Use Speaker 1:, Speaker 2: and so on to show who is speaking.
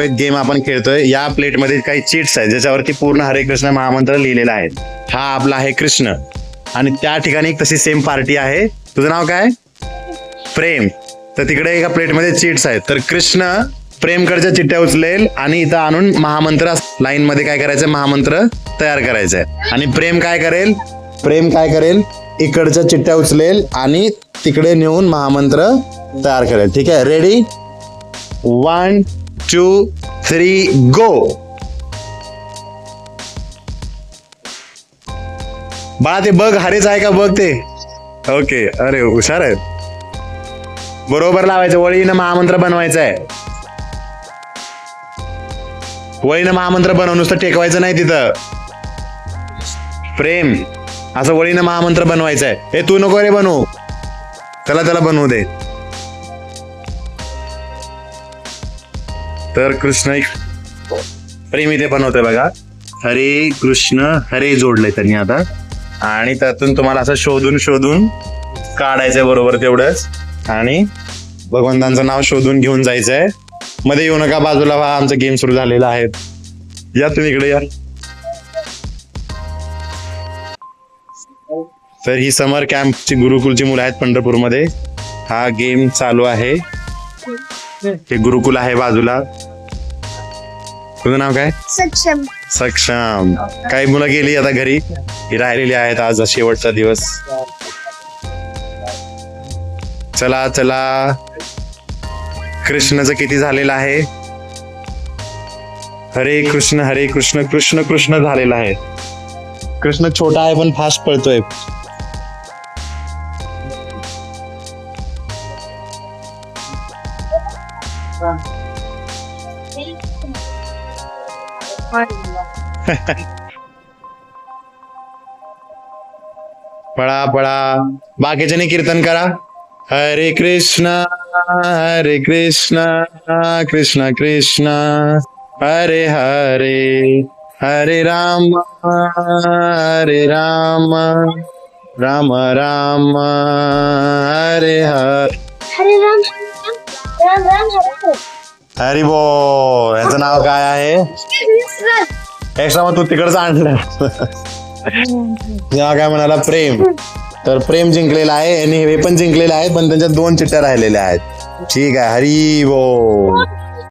Speaker 1: एक गेम आपण खेळतोय. या प्लेटमध्ये काही चीट्स आहेत ज्याच्यावरती पूर्ण हरे कृष्ण महामंत्र लिहिलेला आहे. हा आपला आहे कृष्ण आणि त्या ठिकाणी एक तशी सेम पार्टी आहे. तुझं नाव काय? प्रेम. तर तिकडे एका प्लेटमध्ये चीट्स आहेत. तर कृष्ण प्रेमकडच्या चिठ्ठ्या उचलेल आणि इथं आणून महामंत्र लाईन मध्ये काय करायचं, महामंत्र तयार करायचंय. आणि प्रेम काय करेल, इकडच्या चिठ्ठ्या उचलेल आणि तिकडे नेऊन महामंत्र तयार करेल. ठीक आहे, रेडी? 1 2 3 गो. बाळा ते बघ, हरेच आहे का बघ ते. ओके, अरे हुशार आहे. बरोबर लावायचं. वळीनं महामंत्र बनवायचा आहे. वळीनं महामंत्र बनव, नुसतं टेकवायचं नाही तिथं. प्रेम असं वळीनं महामंत्र बनवायचं आहे. हे तू नको रे बनवू, त्याला बनवू दे. तर कृष्ण प्रेम इथे बनवतोय बघा. हरे कृष्ण हरे जोडलंय त्यांनी आता. आणि त्यातून तुम्हाला असं शोधून काढायचंय बरोबर तेवढंच. आणि भगवंतांचं नाव शोधून घेऊन जायचंय. मध्ये येऊ नका, बाजूला व्हा, आमचा गेम सुरू झालेला आहे. या तुम्ही इकडे या. तर ही समर कॅम्पची गुरुकुलची मुलं आहेत पंढरपूरमध्ये. हा गेम चालू आहे. हे गुरुकुल आहे बाजूला. तुझं नाव काय? सक्षम. काही मुलं गेली आता घरी, ही राहिलेली आहेत. आज शेवटचा दिवस. चला कृष्णाचं किती झालेलं आहे? हरे कृष्ण कृष्ण कृष्ण झालेला आहे. कृष्ण छोटा आहे पण फास्ट पळतोय. पळा. बाकीच्याने कीर्तन करा. हरे कृष्ण कृष्ण कृष्ण हरे हरे, हरे राम राम राम हरे हरे. हरी बोल. यांचं नाव काय आहे? एक्स्ट्रा मग तू तिकडचं आणलं. काय म्हणाला? प्रेम. तर प्रेम जिंकलेला आहे आणि हे पण जिंकलेलं आहे, पण त्यांच्या 2 चिठ्ठ्या राहिलेल्या आहेत. ठीक आहे, हरी बोल.